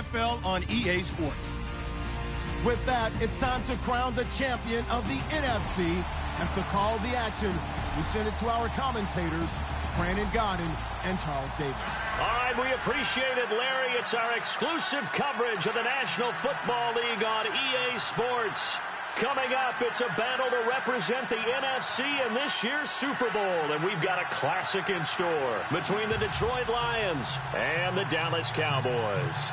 NFL on EA Sports. With that, it's time to crown the champion of the NFC. And to call the action, we send it to our commentators, Brandon Godden and Charles Davis. All right, we appreciate it, Larry. It's our exclusive coverage of the National Football League on EA Sports. Coming up, it's a battle to represent the NFC in this year's Super Bowl. And we've got a classic in store between the Detroit Lions and the Dallas Cowboys.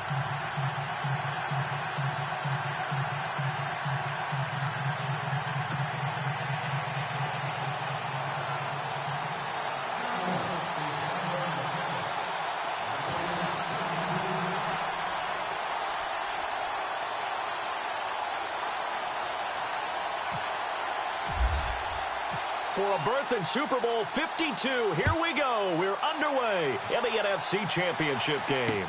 For a berth in Super Bowl 52, here we go. We're underway in the NFC Championship game.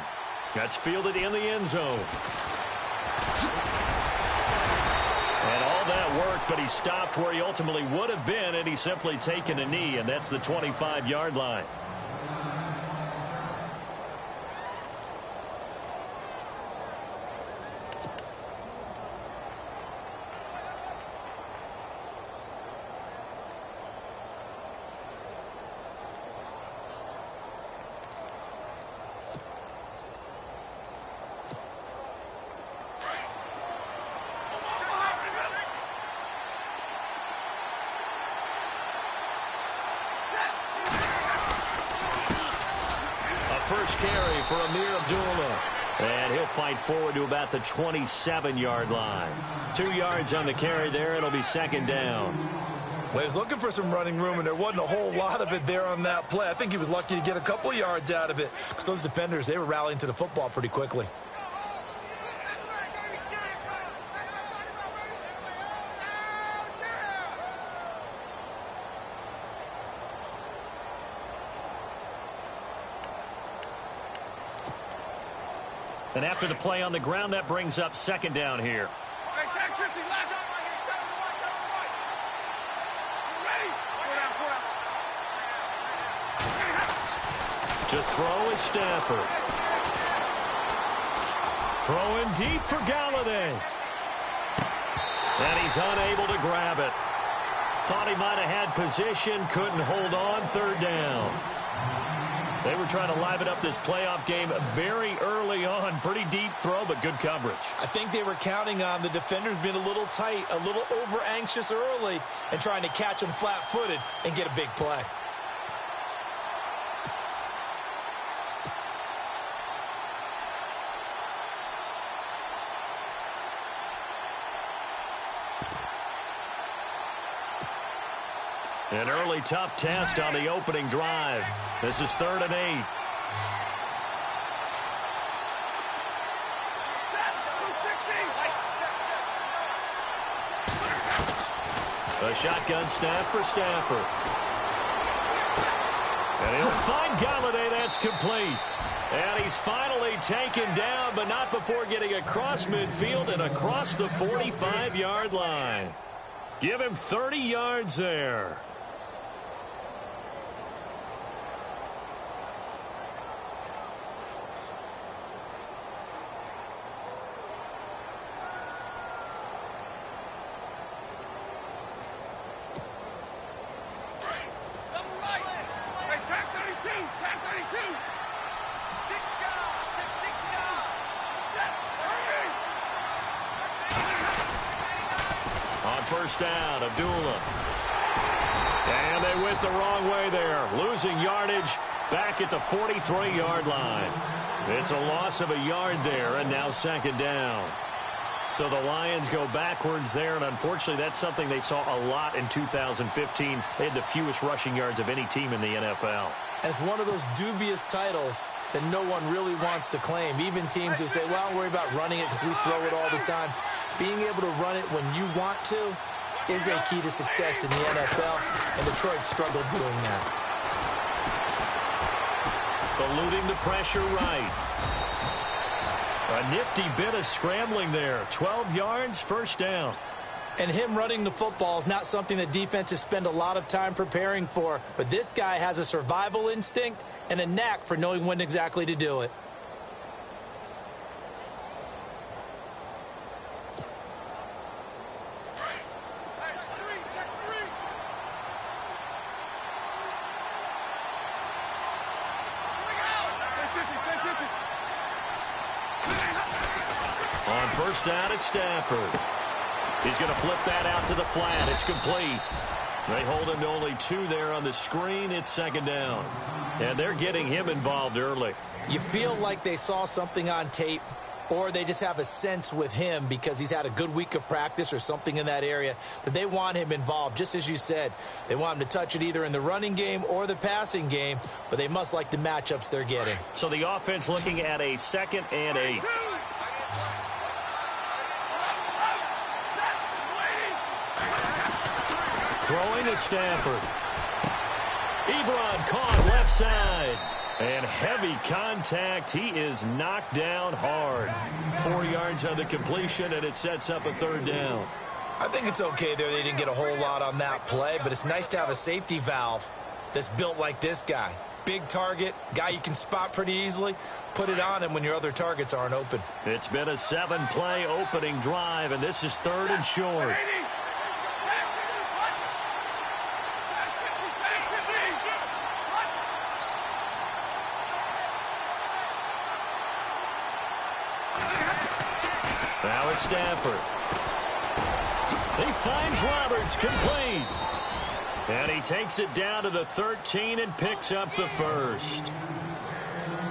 That's fielded in the end zone. And all that work, but he stopped where he ultimately would have been, and he's simply taken a knee, and that's the 25-yard line. First carry for Amir Abdullah. And he'll fight forward to about the 27-yard line. 2 yards on the carry there. It'll be second down. Well, he was looking for some running room, and there wasn't a whole lot of it there on that play. I think he was lucky to get a couple of yards out of it because those defenders, they were rallying to the football pretty quickly. And after the play on the ground, that brings up second down here. To throw is Stafford. Throwing deep for Galladay. And he's unable to grab it. Thought he might have had position, couldn't hold on, third down. They were trying to liven up this playoff game very early on. Pretty deep throw, but good coverage. I think they were counting on the defenders being a little tight, a little over-anxious early, and trying to catch them flat-footed and get a big play. An early tough test on the opening drive. This is 3rd and 8. A shotgun snap for Stafford. And he'll find Galladay. That's complete. And he's finally taken down, but not before getting across midfield and across the 45-yard line. Give him 30 yards there. First down, Abdullah. And they went the wrong way there. Losing yardage back at the 43-yard line. It's a loss of a yard there, and now second down. So the Lions go backwards there, and unfortunately that's something they saw a lot in 2015. They had the fewest rushing yards of any team in the NFL. And it's one of those dubious titles that no one really wants to claim. Even teams who say, well, don't worry about running it because we throw it all the time. Being able to run it when you want to is a key to success in the NFL, and Detroit struggled doing that. Eluding the pressure right. A nifty bit of scrambling there. 12 yards, first down. And him running the football is not something that defenses spend a lot of time preparing for, but this guy has a survival instinct and a knack for knowing when exactly to do it. first down at Stafford. He's going to flip that out to the flat. It's complete. They hold him to only 2 there on the screen. It's second down. And they're getting him involved early. You feel like they saw something on tape, or they just have a sense with him because he's had a good week of practice or something in that area that they want him involved. Just as you said, they want him to touch it either in the running game or the passing game, but they must like the matchups they're getting. So the offense looking at a 2nd and 8. Throwing to Stafford. Ebron caught left side. And heavy contact. He is knocked down hard. 4 yards on the completion, and it sets up a third down. I think it's okay there. They didn't get a whole lot on that play, but it's nice to have a safety valve that's built like this guy. Big target, guy you can spot pretty easily. Put it on him when your other targets aren't open. It's been a 7-play opening drive, and this is 3rd and short. Now it's Stafford. He finds Roberts, complete. And he takes it down to the 13 and picks up the first.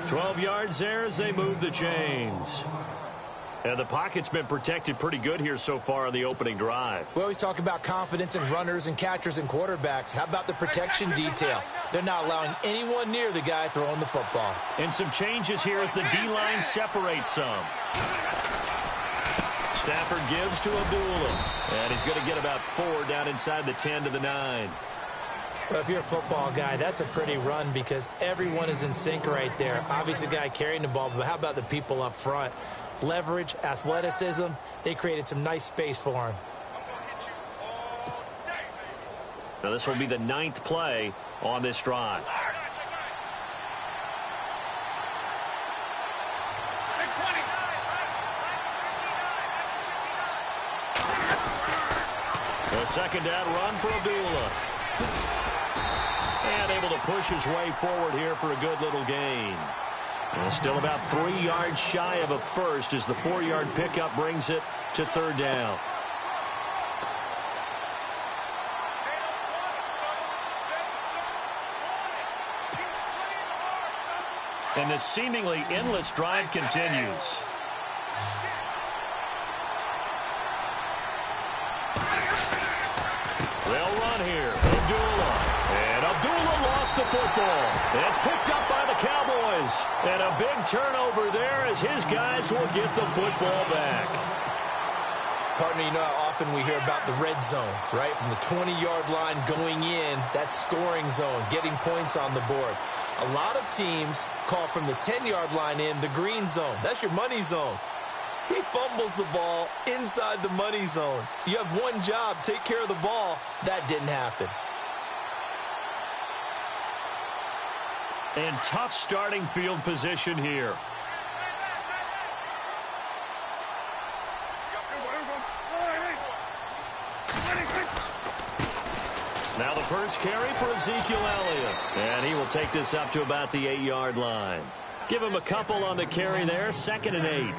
12 yards there as they move the chains. And the pocket's been protected pretty good here so far on the opening drive. We always talk about confidence in runners and catchers and quarterbacks. How about the protection detail? They're not allowing anyone near the guy throwing the football. And some changes here as the D-line separates some. Stafford gives to Abdullah. And he's going to get about 4 down inside the 10 to the 9. Well, if you're a football guy, that's a pretty run because everyone is in sync right there. Obviously, the guy carrying the ball, but how about the people up front? Leverage, athleticism, they created some nice space for him. Now, this will be the 9th play on this drive. A second down run for Abdullah. And able to push his way forward here for a good little gain. And still about 3 yards shy of a first as the 4-yard pickup brings it to 3rd down. And the seemingly endless drive continues. They'll run here. Abdullah. And Abdullah lost the football. And it's picked up by the Cowboys. And a big turnover there as his guys will get the football back. Partner, you know how often we hear about the red zone, right? From the 20-yard line going in, that's scoring zone, getting points on the board. A lot of teams call from the 10-yard line in the green zone. That's your money zone. He fumbles the ball inside the money zone. You have one job, take care of the ball. That didn't happen. And tough starting field position here. Now the first carry for Ezekiel Elliott. And he will take this up to about the 8-yard line. Give him a couple on the carry there, 2nd and 8.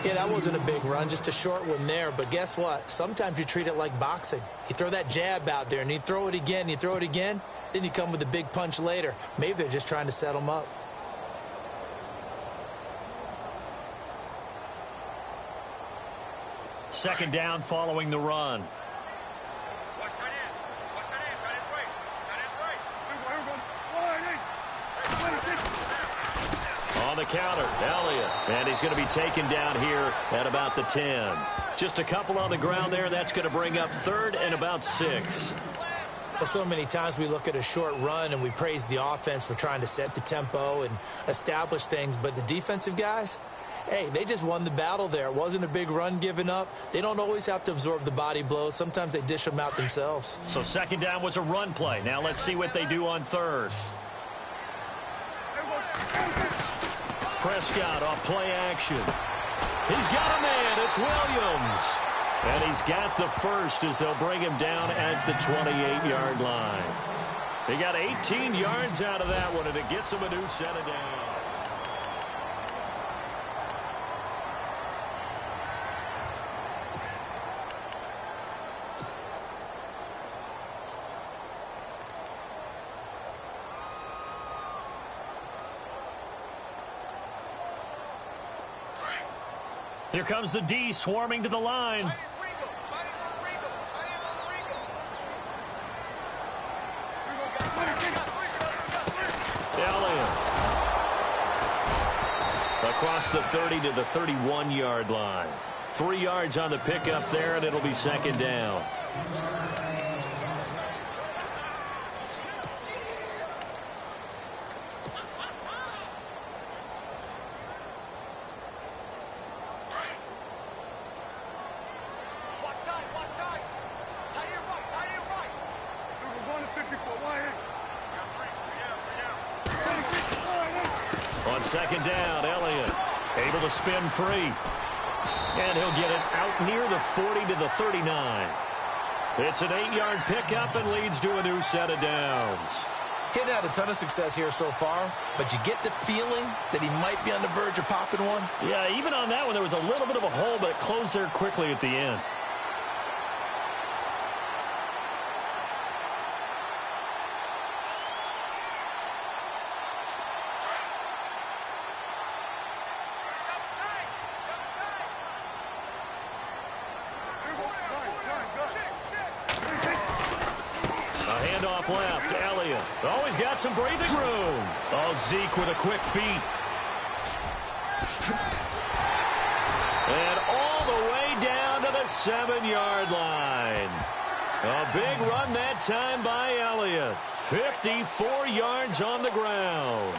Yeah, that wasn't a big run, just a short one there. But guess what? Sometimes you treat it like boxing. You throw that jab out there, and you throw it again, you throw it again, then you come with a big punch later. Maybe they're just trying to set him up. Second down following the run. On the counter, Elliott. And he's going to be taken down here at about the 10. Just a couple on the ground there. That's going to bring up 3rd and about 6. Well, so many times we look at a short run and we praise the offense for trying to set the tempo and establish things. But the defensive guys, hey, they just won the battle there. It wasn't a big run given up. They don't always have to absorb the body blows. Sometimes they dish them out themselves. So second down was a run play. Now let's see what they do on 3rd. Prescott off play action. He's got a man. It's Williams. And he's got the first as they'll bring him down at the 28-yard line. He got 18 yards out of that one, and it gets him a new set of downs. Here comes the D swarming to the line. Elliott. Across the 30 to the 31-yard line. 3 yards on the pickup there, and it'll be second down. On second down, Elliott able to spin free. And he'll get it out near the 40 to the 39. It's an 8-yard pickup and leads to a new set of downs. He's had a ton of success here so far, but you get the feeling that he might be on the verge of popping one. Yeah, even on that one, there was a little bit of a hole, but it closed there quickly at the end. Left, Elliott. Always got some breathing room. Oh, Zeke with a quick feet. And all the way down to the 7-yard line. A big run that time by Elliott. 54 yards on the ground.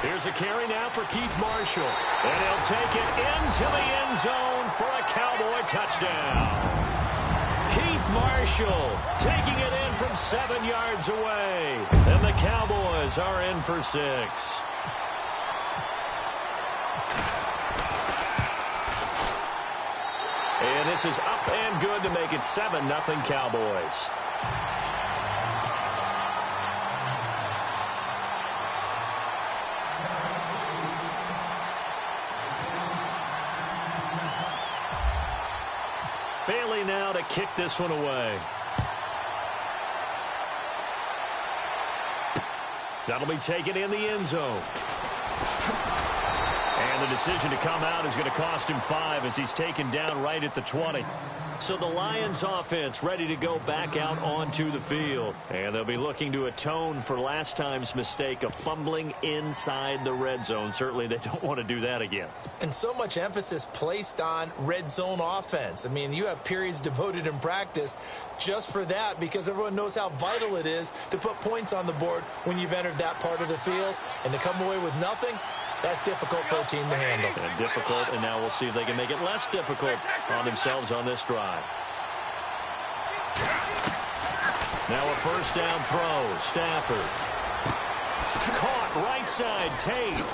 Here's a carry now for Keith Marshall. And he'll take it into the end zone for a Cowboy touchdown. Keith Marshall taking it in from 7 yards away. And the Cowboys are in for 6. And this is up and good to make it 7-0 Cowboys. Bailey now to kick this one away. That'll be taken in the end zone. And the decision to come out is going to cost him 5 as he's taken down right at the 20. So the Lions offense ready to go back out onto the field. And they'll be looking to atone for last time's mistake of fumbling inside the red zone. Certainly they don't want to do that again. And so much emphasis placed on red zone offense. I mean, you have periods devoted in practice just for that because everyone knows how vital it is to put points on the board when you've entered that part of the field. And to come away with nothing, that's difficult for a team to handle. And difficult, and now we'll see if they can make it less difficult on themselves on this drive. Now a first down throw. Stafford. Caught right side. Tate.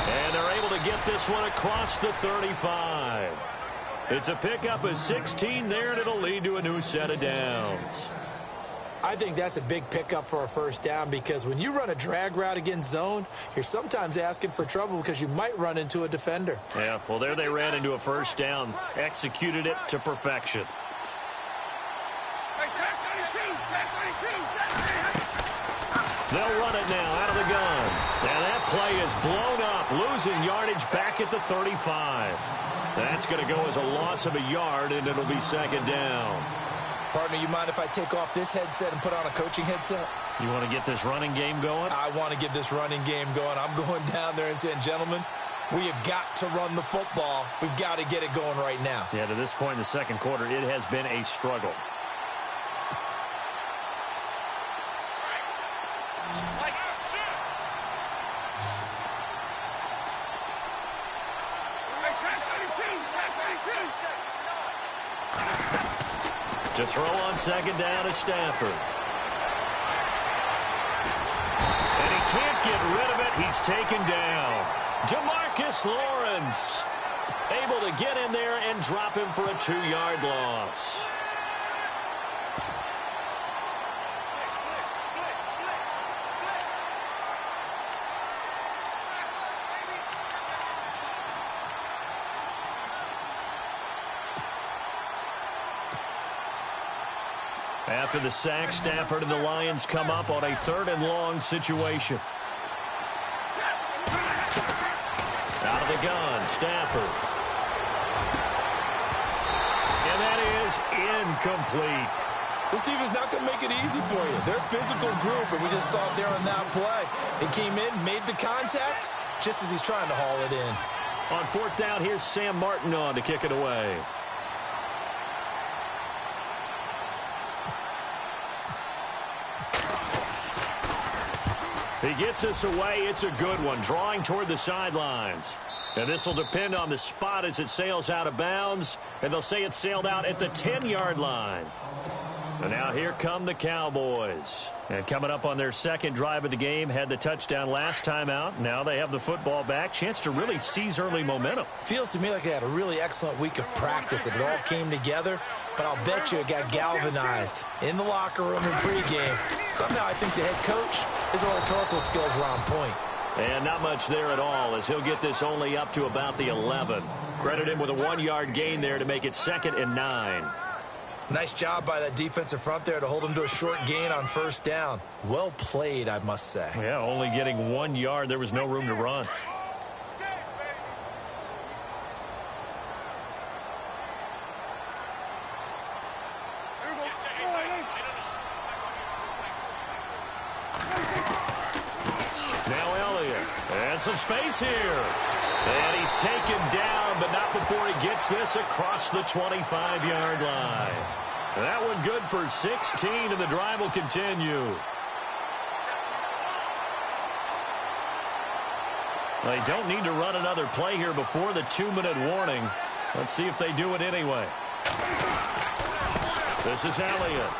And they're able to get this one across the 35. It's a pickup of 16 there, and it'll lead to a new set of downs. I think that's a big pickup for a first down because when you run a drag route against zone, you're sometimes asking for trouble because you might run into a defender. Yeah, well, there they ran into a first down, executed it to perfection. They'll run it now out of the gun. And that play is blown up, losing yardage back at the 35. That's going to go as a loss of a yard, and it'll be second down. Partner, you mind if I take off this headset and put on a coaching headset? You want to get this running game going? I want to get this running game going. I'm going down there and saying, gentlemen, we have got to run the football. We've got to get it going right now. Yeah, to this point in the second quarter, it has been a struggle. To throw on second down is Stafford. And he can't get rid of it. He's taken down. DeMarcus Lawrence able to get in there and drop him for a 2-yard loss. After the sack, Stafford and the Lions come up on a 3rd and long situation. Out of the gun, Stafford. And that is incomplete. This defense not going to make it easy for you. They're a physical group, and we just saw it there on that play. They came in, made the contact, just as he's trying to haul it in. On 4th down, here's Sam Martin on to kick it away. He gets us away. It's a good one, drawing toward the sidelines. And this will depend on the spot as it sails out of bounds. And they'll say it sailed out at the 10-yard line. And now here come the Cowboys. And coming up on their 2nd drive of the game, had the touchdown last time out. Now they have the football back. Chance to really seize early momentum. Feels to me like they had a really excellent week of practice. It all came together. But I'll bet you it got galvanized in the locker room in pregame. Somehow I think the head coach, his oratorical skills were on point. And not much there at all as he'll get this only up to about the 11. Credit him with a 1-yard gain there to make it 2nd and 9. Nice job by that defensive front there to hold him to a short gain on 1st down. Well played, I must say. Yeah, only getting 1 yard. There was no room to run. And some space here. And he's taken down, but not before he gets this across the 25-yard line. That one good for 16, and the drive will continue. They don't need to run another play here before the 2-minute warning. Let's see if they do it anyway. This is Elliott.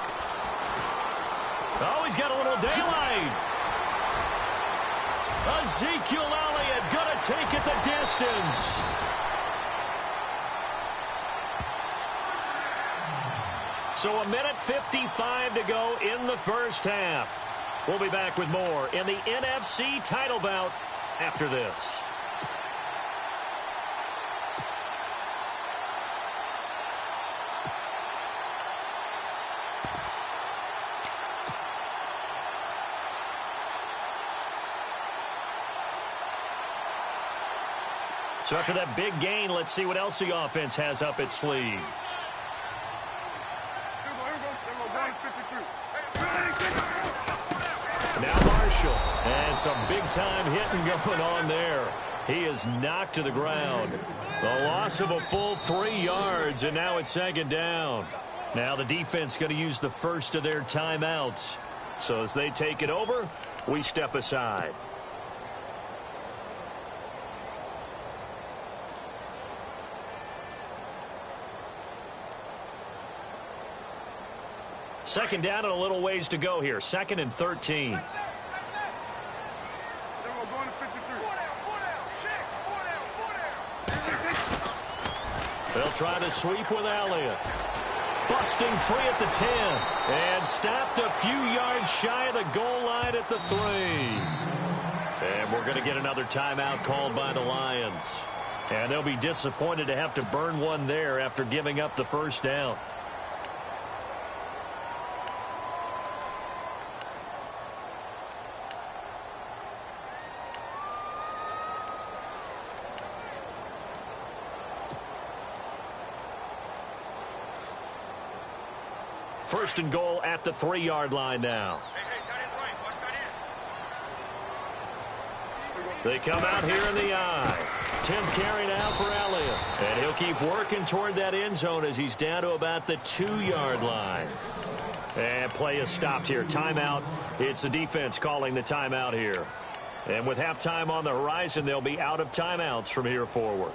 Oh, he's got a little daylight. Ezekiel Elliott going to take it the distance. So 1:55 to go in the 1st half. We'll be back with more in the NFC title bout after this. So after that big gain, let's see what else the offense has up its sleeve. Now Marshall. And some big-time hitting going on there. He is knocked to the ground. The loss of a full 3 yards, and now it's 2nd down. Now the defense going to use the first of their timeouts. So as they take it over, we step aside. Second down and a little ways to go here. 2nd and 13. They'll try to sweep with Elliott. Busting free at the 10. And stopped a few yards shy of the goal line at the 3. And we're going to get another timeout called by the Lions. And they'll be disappointed to have to burn one there after giving up the 1st down. First and goal at the 3-yard line now. They come out here in the I. 10th carry now for Elliott. And he'll keep working toward that end zone as he's down to about the 2-yard line. And play is stopped here. Timeout. It's the defense calling the timeout here. And with halftime on the horizon, they'll be out of timeouts from here forward.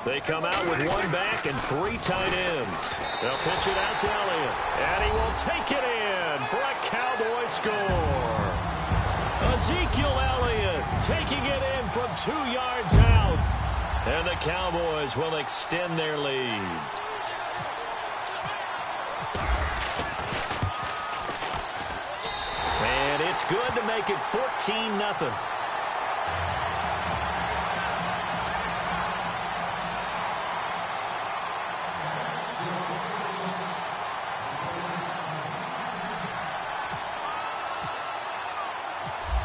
They come out with 1 back and 3 tight ends. They'll pitch it out to Elliott. And he will take it in for a Cowboy score. Ezekiel Elliott taking it in from 2 yards out. And the Cowboys will extend their lead. And it's good to make it 14-0.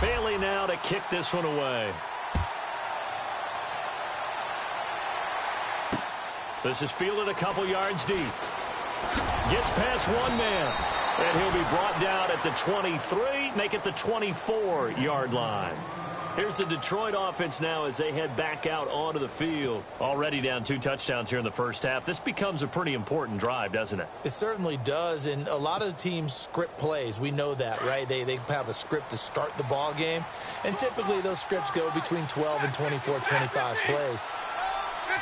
Bailey now to kick this one away. This is fielded a couple yards deep. Gets past one man. And he'll be brought down at the 23, make it the 24-yard line. Here's the Detroit offense now as they head back out onto the field. Already down 2 touchdowns here in the first half. This becomes a pretty important drive, doesn't it? It certainly does, and a lot of the teams script plays. We know that, right? They have a script to start the ball game, and typically those scripts go between 12 and 24, 25 plays.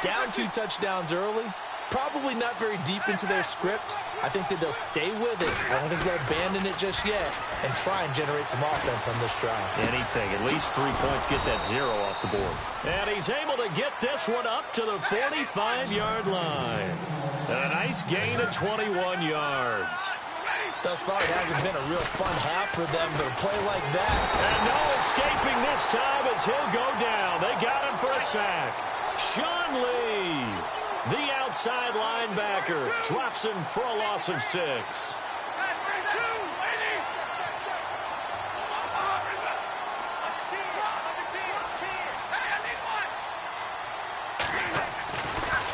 Down 2 touchdowns early, probably not very deep into their script. I think that they'll stay with it. I don't think they'll abandon it just yet and try and generate some offense on this drive. Anything. At least 3 points. Get that 0 off the board. And he's able to get this one up to the 45-yard line. A nice gain of 21 yards. Thus far, it hasn't been a real fun half for them, but a play like that. And no escaping this time as he'll go down. They got him for a sack. Sean Lee, the outside linebacker, drops him for a loss of 6.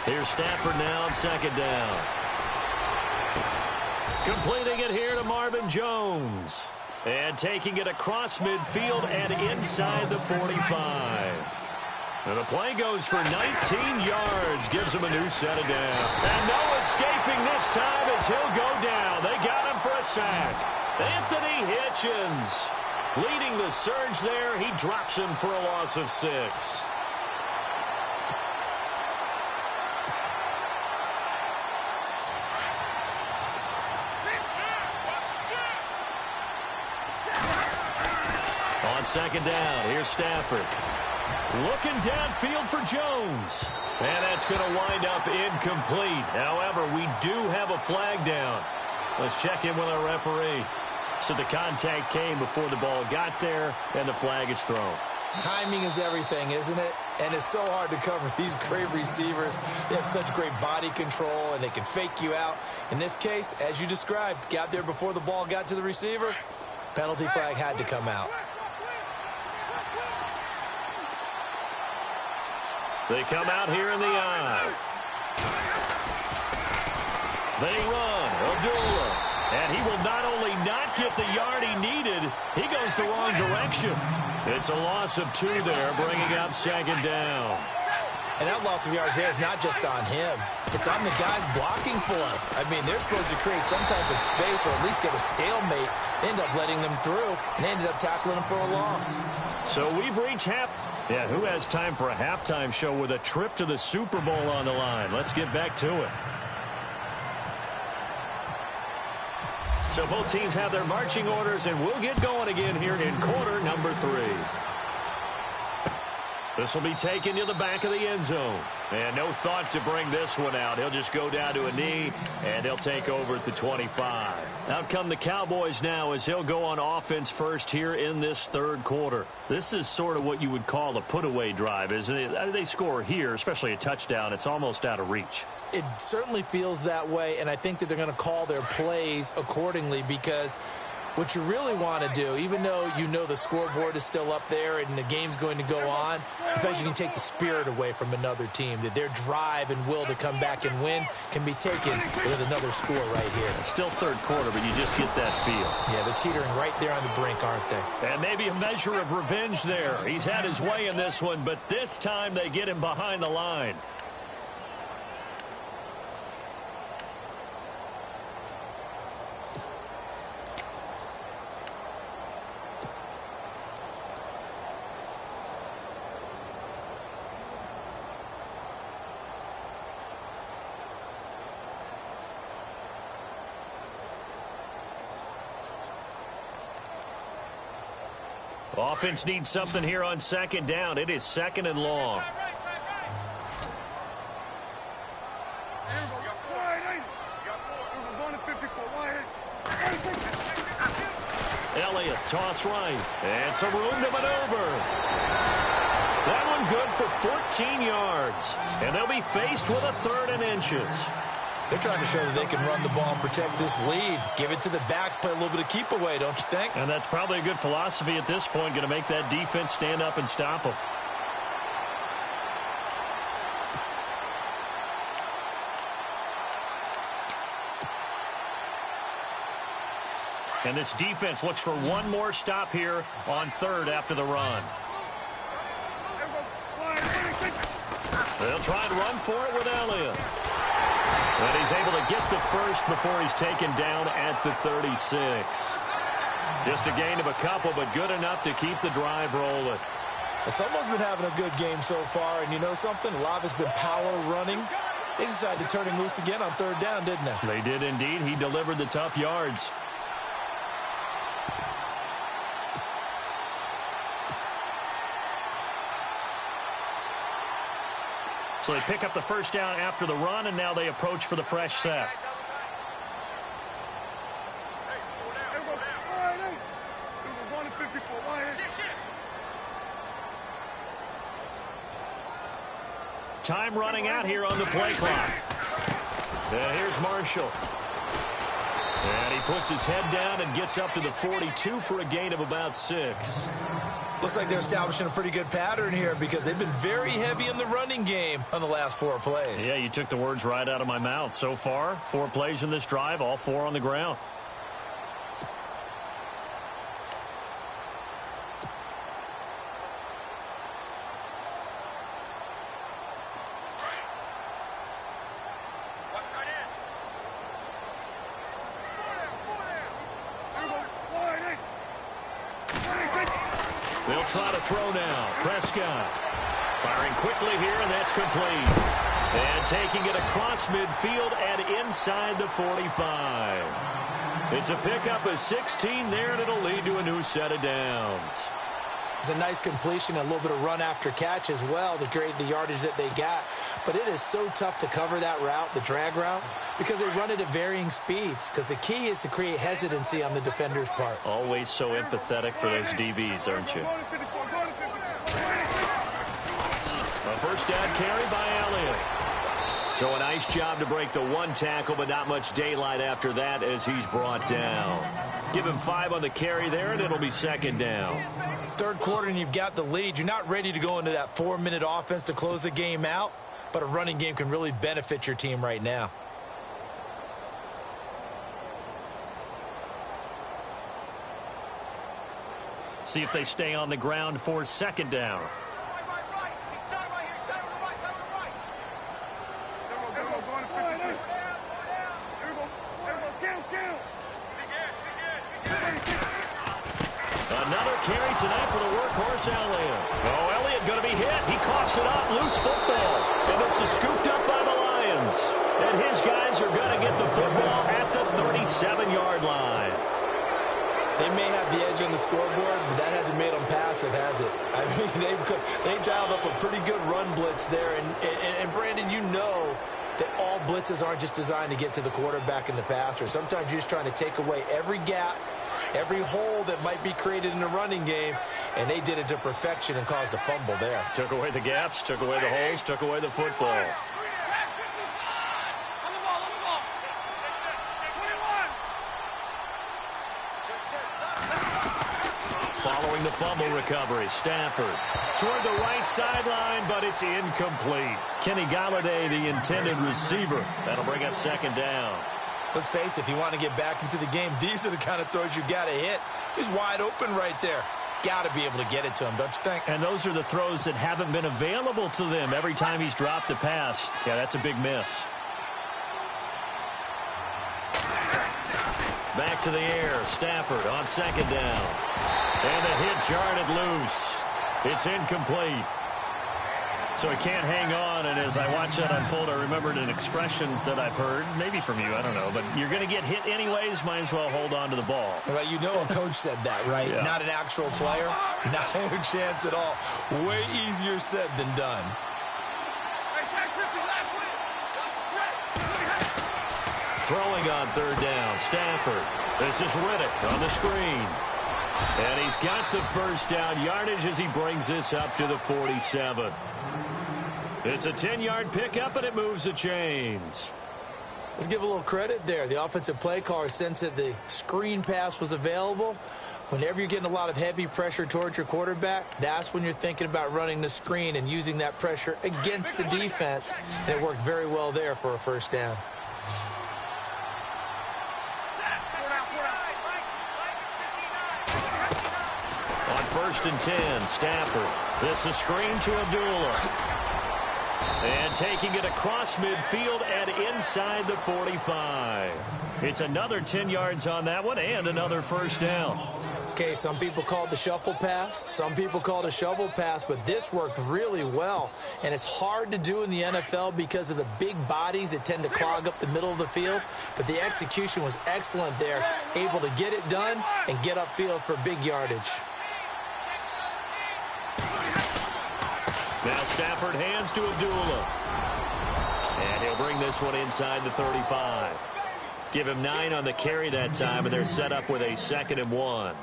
Here's Stafford now on 2nd down. Completing it here to Marvin Jones. And taking it across midfield and inside the 45. And the play goes for 19 yards. Gives him a new set of down. And no escaping this time as he'll go down. They got him for a sack. Anthony Hitchens leading the surge there. He drops him for a loss of 6. On 2nd down, here's Stafford. Looking downfield for Jones. And that's going to wind up incomplete. However, we do have a flag down. Let's check in with our referee. So the contact came before the ball got there, and the flag is thrown. Timing is everything, isn't it? And it's so hard to cover these great receivers. They have such great body control, and they can fake you out. In this case, as you described, got there before the ball got to the receiver. Penalty flag had to come out. They come out here in the eye. They run. Abdullah. And he will not only not get the yard he needed, he goes the wrong direction. It's a loss of 2 there, bringing up 2nd down. And that loss of yards there is not just on him. It's on the guys blocking for him. I mean, they're supposed to create some type of space or at least get a stalemate. They end up letting them through, and they ended up tackling him for a loss. So we've reached half. Yeah, who has time for a halftime show with a trip to the Super Bowl on the line? Let's get back to it. So both teams have their marching orders, and we'll get going again here in quarter number 3. This will be taken to the back of the end zone. And no thought to bring this one out. He'll just go down to a knee, and they'll take over at the 25. Out come the Cowboys now as he'll go on offense first here in this 3rd quarter. This is sort of what you would call a put-away drive, isn't it? They score here, especially a touchdown. It's almost out of reach. It certainly feels that way, and I think that they're going to call their plays accordingly because what you really want to do, even though you know the scoreboard is still up there and the game's going to go on, I feel like you can take the spirit away from another team, that their drive and will to come back and win can be taken with another score right here. Still 3rd quarter, but you just get that feel. Yeah, they're teetering right there on the brink, aren't they? And maybe a measure of revenge there. He's had his way in this one, but this time they get him behind the line. Offense needs something here on 2nd down. It is 2nd and long. Elliott, toss right. And some room to maneuver. That one good for 14 yards. And they'll be faced with a 3rd and inches. They're trying to show that they can run the ball and protect this lead. Give it to the backs, play a little bit of keep away, don't you think? And that's probably a good philosophy at this point, going to make that defense stand up and stop them. And this defense looks for one more stop here on third after the run. They'll try and run for it with Elliott. And he's able to get the first before he's taken down at the 36. Just a gain of a couple, but good enough to keep the drive rolling. Someone's been having a good game so far, and you know something? A lot of it's been power running. They decided to turn him loose again on third down, didn't they? They did indeed. He delivered the tough yards. So they pick up the first down after the run, and now they approach for the fresh set. Time running out here on the play clock. And here's Marshall. And he puts his head down and gets up to the 42 for a gain of about 6. Looks like they're establishing a pretty good pattern here because they've been very heavy in the running game on the last 4 plays. Yeah, you took the words right out of my mouth. So far, 4 plays in this drive, all 4 on the ground. They'll try to throw now. Prescott firing quickly here, and that's complete. And taking it across midfield and inside the 45. It's a pickup of 16 there, and it'll lead to a new set of downs. It's a nice completion, a little bit of run after catch as well to create the yardage that they got. But it is so tough to cover that route, the drag route, because they run it at varying speeds. Because the key is to create hesitancy on the defender's part. Always so empathetic for those DBs, aren't you? A first down carry by Elliott. So a nice job to break the 1 tackle, but not much daylight after that as he's brought down. Give him 5 on the carry there, and it'll be second down. Third quarter, and you've got the lead. You're not ready to go into that 4-minute offense to close the game out, but a running game can really benefit your team right now. See if they stay on the ground for second down. Another carry tonight for the workhorse, Elliott. Oh, Elliott going to be hit. He coughs it up. Loose football. And this is scooped up by the Lions. And his guys are going to get the football at the 37-yard line. They may have the edge on the scoreboard, but that hasn't made them passive, has it? I mean, they dialed up a pretty good run blitz there. And Brandon, you know that all blitzes aren't just designed to get to the quarterback and the passer. Sometimes you're just trying to take away every gap, every hole that might be created in the running game, and they did it to perfection and caused a fumble there. Took away the gaps, took away the holes, took away the football. Following the fumble recovery, Stafford toward the right sideline, but it's incomplete. Kenny Galladay, the intended receiver. That'll bring up second down. Let's face it, if you want to get back into the game, these are the kind of throws you got to hit. He's wide open right there. Got to be able to get it to him, don't you think? And those are the throws that haven't been available to them every time he's dropped a pass. Yeah, that's a big miss. Back to the air. Stafford on second down. And the hit jarred it loose. It's incomplete. So he can't hang on, and as I watch that unfold, I remembered an expression that I've heard, maybe from you, I don't know, but you're going to get hit anyways, might as well hold on to the ball. Well, you know a coach said that, right? Yeah. Not an actual player. Not a chance at all. Way easier said than done. Throwing on third down, Stafford. This is Riddick on the screen. And he's got the first down yardage as he brings this up to the 47. It's a 10-yard pickup, and it moves the chains. Let's give a little credit there. The offensive play caller sensed that the screen pass was available. Whenever you're getting a lot of heavy pressure towards your quarterback, that's when you're thinking about running the screen and using that pressure against the defense. And it worked very well there for a first down. On 1st and 10, Stafford. This is screen to Abdullah. And taking it across midfield and inside the 45. It's another 10 yards on that one and another first down. Okay, some people call it the shuffle pass. Some people call it a shovel pass, but this worked really well. And it's hard to do in the NFL because of the big bodies that tend to clog up the middle of the field. But the execution was excellent there, able to get it done and get upfield for big yardage. Now Stafford hands to Abdullah. And he'll bring this one inside the 35. Give him 9 on the carry that time, and they're set up with a 2nd and 1.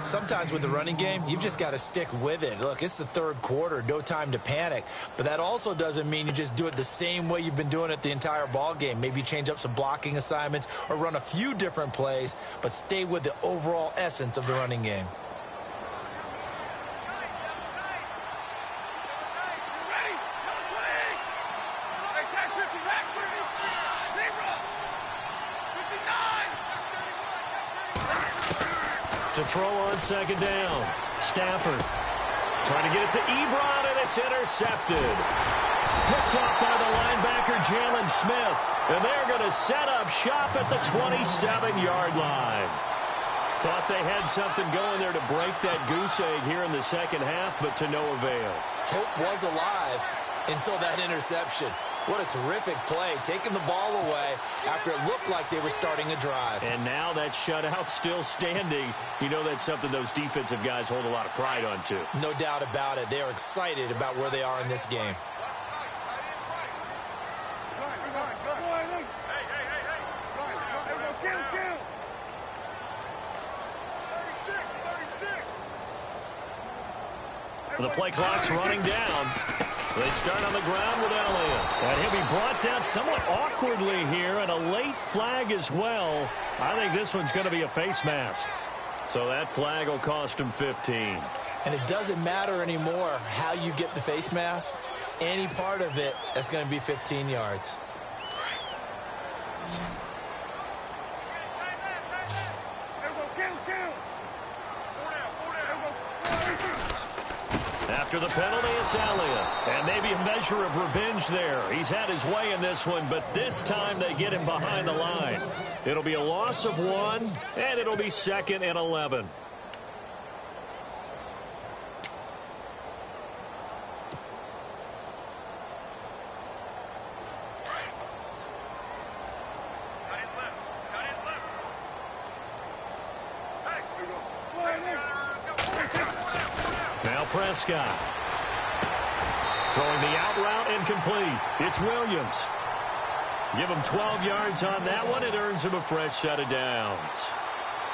Sometimes with the running game, you've just got to stick with it. Look, it's the 3rd quarter, no time to panic. But that also doesn't mean you just do it the same way you've been doing it the entire ball game. Maybe change up some blocking assignments or run a few different plays, but stay with the overall essence of the running game. To throw on 2nd down. Stafford trying to get it to Ebron, and it's intercepted. Picked off by the linebacker, Jalen Smith. And they're going to set up shop at the 27-yard line. Thought they had something going there to break that goose egg here in the second half, but to no avail. Hope was alive until that interception. What a terrific play, taking the ball away after it looked like they were starting a drive. And now that shutout still standing. You know that's something those defensive guys hold a lot of pride on, too. No doubt about it. They are excited about where they are in this game. The play clock's running down. They start on the ground with Elliott. And he'll be brought down somewhat awkwardly here, and a late flag as well. I think this one's going to be a face mask. So that flag will cost him 15. And it doesn't matter anymore how you get the face mask. Any part of it, that's going to be 15 yards. After the penalty, it's Elliott. And maybe a measure of revenge there. He's had his way in this one, but this time they get him behind the line. It'll be a loss of 1, and it'll be 2nd and 11. Now Prescott. Throwing the out route incomplete. It's Williams. Give him 12 yards on that one. It earns him a fresh set of downs.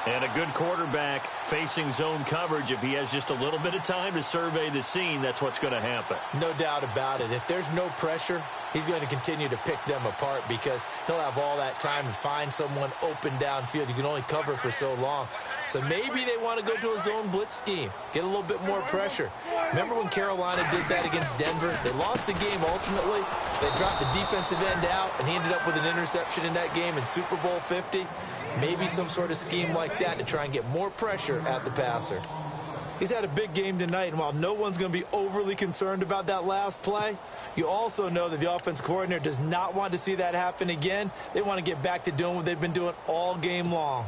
And a good quarterback facing zone coverage. If he has just a little bit of time to survey the scene, that's what's going to happen. No doubt about it. If there's no pressure, he's going to continue to pick them apart because he'll have all that time to find someone open downfield. You can only cover for so long. So maybe they want to go to a zone blitz scheme, get a little bit more pressure. Remember when Carolina did that against Denver? They lost the game ultimately. They dropped the defensive end out, and he ended up with an interception in that game in Super Bowl 50. Maybe some sort of scheme like that to try and get more pressure at the passer. He's had a big game tonight, and while no one's going to be overly concerned about that last play, you also know that the offense coordinator does not want to see that happen again. They want to get back to doing what they've been doing all game long.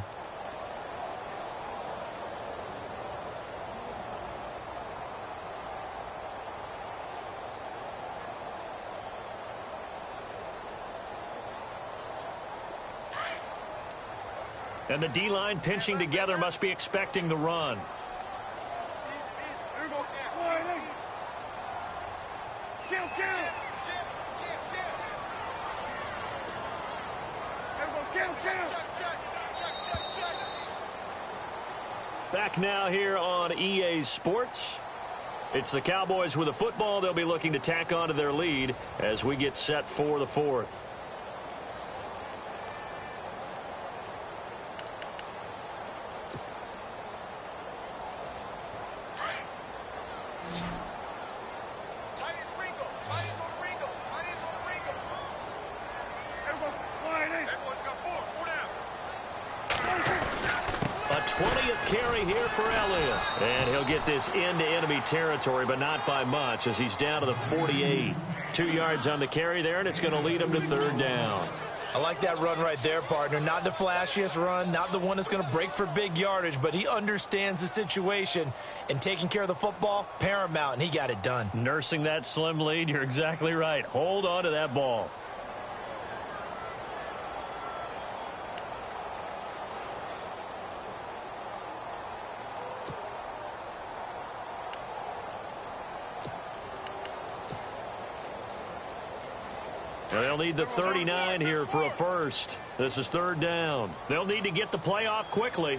And the D-line pinching together must be expecting the run. Back now here on EA Sports. It's the Cowboys with a football. They'll be looking to tack on to their lead as we get set for the fourth. 20th carry here for Elliott. And he'll get this into enemy territory, but not by much, as he's down to the 48. 2 yards on the carry there, and it's going to lead him to 3rd down. I like that run right there, partner. Not the flashiest run, not the one that's going to break for big yardage, but he understands the situation, and taking care of the football, paramount, and he got it done. Nursing that slim lead, you're exactly right. Hold on to that ball. They'll need the 39 here for a first. This is 3rd down. They'll need to get the play off quickly.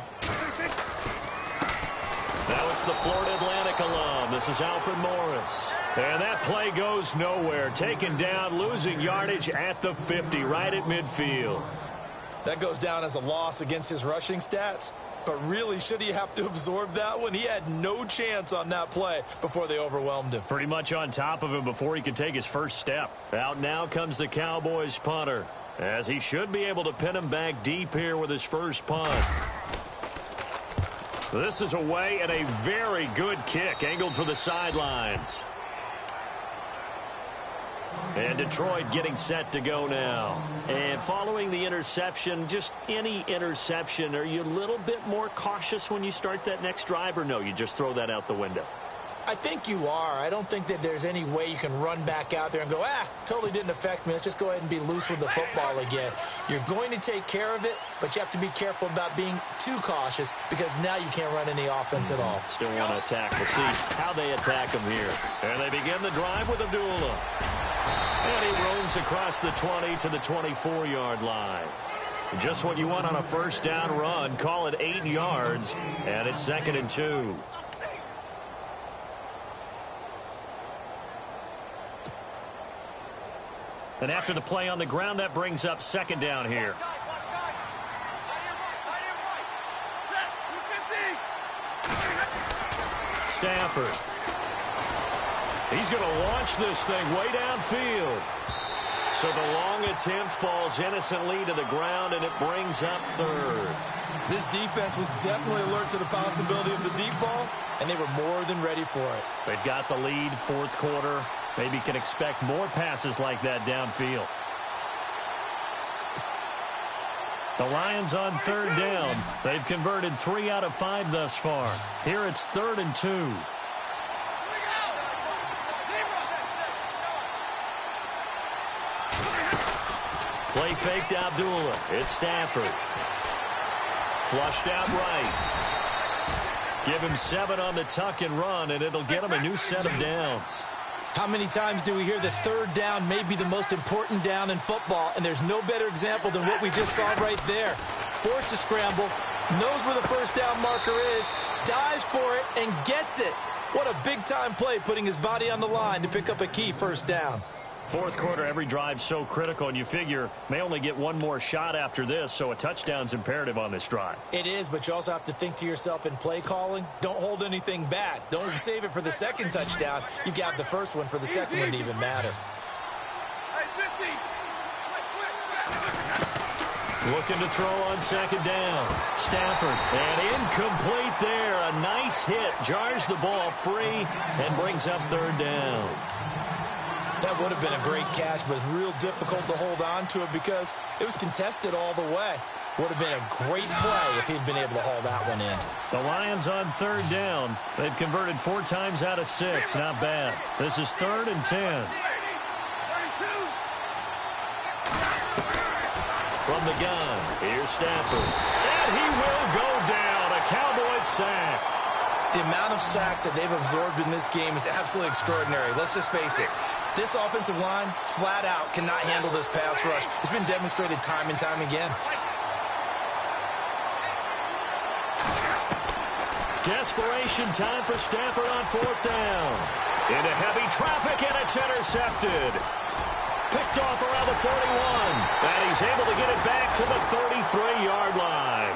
Now it's the Florida Atlantic alum. This is Alfred Morris. And that play goes nowhere. Taken down, losing yardage at the 50, right at midfield. That goes down as a loss against his rushing stats. But really, should he have to absorb that one? He had no chance on that play before they overwhelmed him. Pretty much on top of him before he could take his first step. Out now comes the Cowboys punter, as he should be able to pin him back deep here with his first punt. This is away and a very good kick, angled for the sidelines. And Detroit getting set to go now. And following the interception, just any interception, are you a little bit more cautious when you start that next drive, or no, you just throw that out the window? I think you are. I don't think that there's any way you can run back out there and go, totally didn't affect me. Let's just go ahead and be loose with the football again. You're going to take care of it, but you have to be careful about being too cautious, because now you can't run any offense at all. Still want to attack. We'll see how they attack him here. And they begin the drive with Abdullah. And he roams across the 20 to the 24-yard line. Just what you want on a first down run. Call it 8 yards, and it's 2nd and 2. And after the play on the ground, that brings up 2nd down here. Stafford. He's going to launch this thing way downfield. So the long attempt falls innocently to the ground, and it brings up 3rd. This defense was definitely alert to the possibility of the deep ball, and they were more than ready for it. They've got the lead, 4th quarter. Maybe can expect more passes like that downfield. The Lions on 3rd down. They've converted 3 out of 5 thus far. Here it's 3rd and 2. Play fake to Abdullah. It's Stafford. Flushed out right. Give him 7 on the tuck and run, and it'll get him a new set of downs. How many times do we hear that 3rd down may be the most important down in football, and there's no better example than what we just saw right there. Forced to scramble, knows where the first down marker is, dives for it, and gets it. What a big-time play, putting his body on the line to pick up a key first down. 4th quarter, every drive's so critical, and you figure may only get one more shot after this, so a touchdown's imperative on this drive. It is, but you also have to think to yourself in play calling, don't hold anything back. Don't save it for the 2nd touchdown. You got the first one for the 2nd one to even matter. Looking to throw on 2nd down. Stafford, and incomplete there. A nice hit, jars the ball free, and brings up 3rd down. That would have been a great catch, but it's real difficult to hold on to it because it was contested all the way. Would have been a great play if he'd been able to haul that one in. The Lions on 3rd down. They've converted 4 times out of 6. Not bad. This is 3rd and 10. From the gun, here's Stafford. And he will go down. A Cowboys sack. The amount of sacks that they've absorbed in this game is absolutely extraordinary. Let's just face it. This offensive line, flat out, cannot handle this pass rush. It's been demonstrated time and time again. Desperation time for Stafford on 4th down. Into heavy traffic, and it's intercepted. Picked off around the 41. And he's able to get it back to the 33-yard line.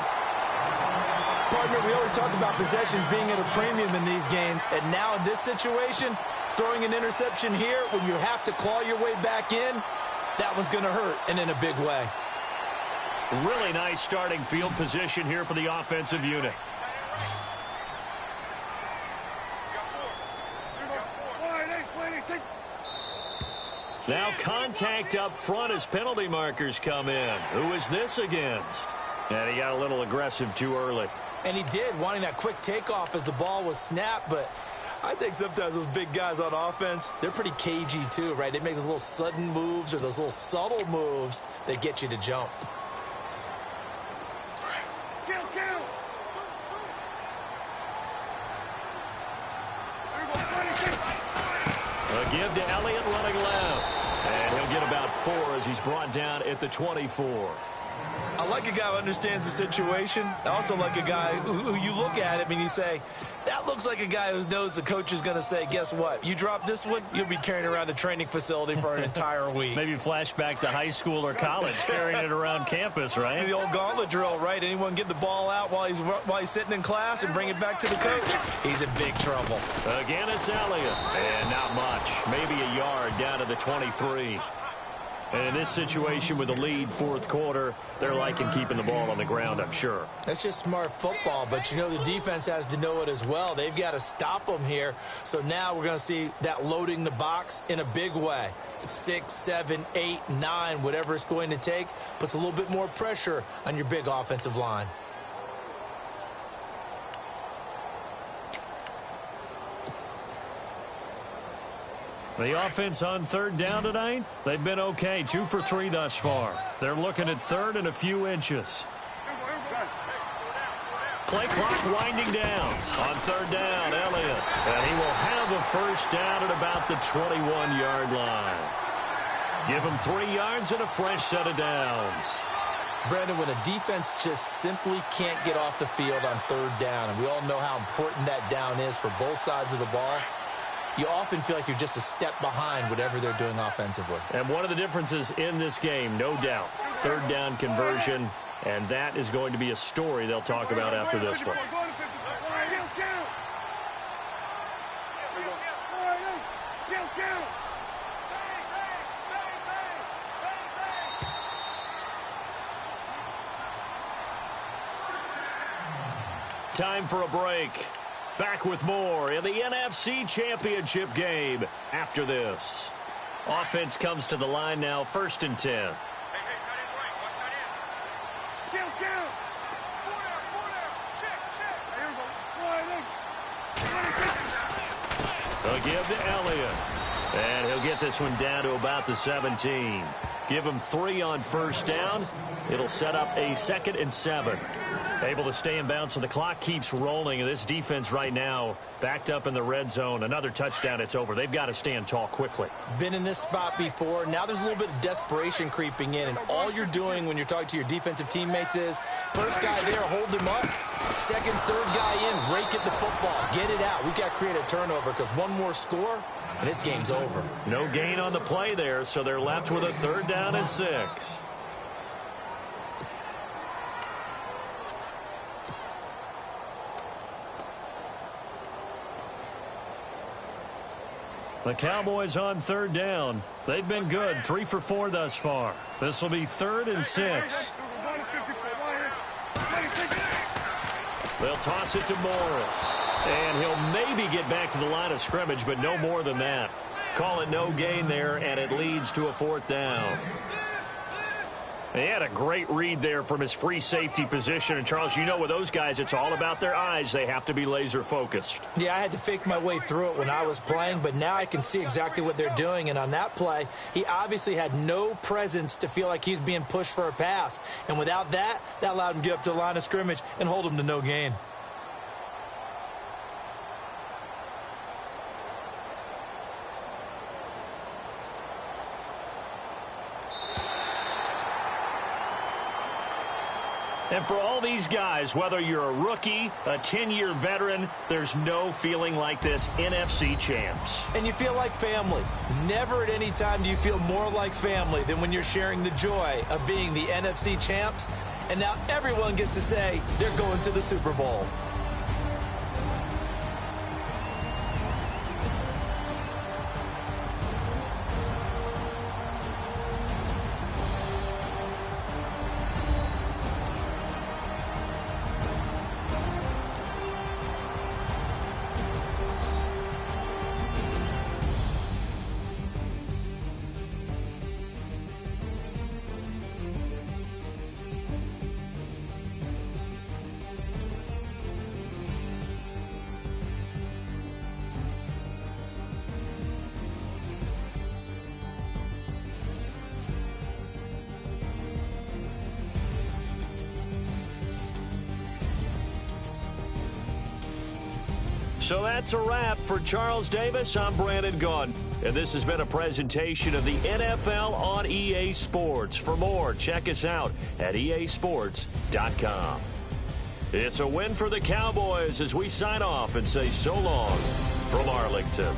Partner, we always talk about possessions being at a premium in these games. And now in this situation, throwing an interception here when you have to claw your way back in, that one's going to hurt, and in a big way. Really nice starting field position here for the offensive unit. Now contact up front as penalty markers come in. Who is this against? And he got a little aggressive too early. And he did, wanting that quick takeoff as the ball was snapped. But I think sometimes those big guys on offense, they're pretty cagey too, right? They make those little sudden moves or those little subtle moves that get you to jump. A give to Elliott running left. And he'll get about 4 as he's brought down at the 24. I like a guy who understands the situation. I also like a guy who you look at him and you say, that looks like a guy who knows the coach is going to say, guess what? You drop this one, you'll be carrying around the training facility for an entire week. Maybe flashback to high school or college, carrying it around campus, right? The old gauntlet drill, right? Anyone get the ball out while he's sitting in class and bring it back to the coach? He's in big trouble. Again, it's Elliott. And not much. Maybe a yard down to the 23. And in this situation with the lead fourth quarter, they're liking keeping the ball on the ground, I'm sure. That's just smart football, but you know the defense has to know it as well. They've got to stop them here. So now we're going to see that loading the box in a big way. 6, 7, 8, 9, whatever it's going to take, puts a little bit more pressure on your big offensive line. The offense on third down tonight, they've been okay. 2 for 3 thus far. They're looking at third and a few inches. Play clock winding down. On third down, Elliott. And he will have a first down at about the 21-yard line. Give him 3 yards and a fresh set of downs. Brandon, when a defense just simply can't get off the field on third down, and we all know how important that down is for both sides of the ball, you often feel like you're just a step behind whatever they're doing offensively. And one of the differences in this game, no doubt, third down conversion, and that is going to be a story they'll talk about after this one. Time for a break. Back with more in the NFC Championship game after this. Offense comes to the line now, 1st and 10. They'll give to Elliott. And he'll get this one down to about the 17. Give him 3 on first down. It'll set up a 2nd and 7. Able to stay in bounds, so the clock keeps rolling. And this defense right now backed up in the red zone. Another touchdown, it's over. They've got to stand tall quickly. Been in this spot before. Now there's a little bit of desperation creeping in. And all you're doing when you're talking to your defensive teammates is, first guy there, hold him up. Second, third guy in, rake at the football. Get it out. We've got to create a turnover because one more score, and this game's over. No gain on the play there, so they're left with a 3rd down and 6. The Cowboys on 3rd down. They've been good, 3 for 4 thus far. This will be 3rd and 6. They'll toss it to Morris. And he'll maybe get back to the line of scrimmage, but no more than that. Call it no gain there, and it leads to a 4th down. He had a great read there from his free safety position. And, Charles, you know with those guys, it's all about their eyes. They have to be laser focused. Yeah, I had to fake my way through it when I was playing, but now I can see exactly what they're doing. And on that play, he obviously had no presence to feel like he's being pushed for a pass. And without that, that allowed him to get up to the line of scrimmage and hold him to no gain. And for all these guys, whether you're a rookie, a 10-year veteran, there's no feeling like this NFC champs. And you feel like family. Never at any time do you feel more like family than when you're sharing the joy of being the NFC champs. And now everyone gets to say they're going to the Super Bowl. So that's a wrap. For Charles Davis, I'm Brandon Gaudin. And this has been a presentation of the NFL on EA Sports. For more, check us out at easports.com. It's a win for the Cowboys as we sign off and say so long from Arlington.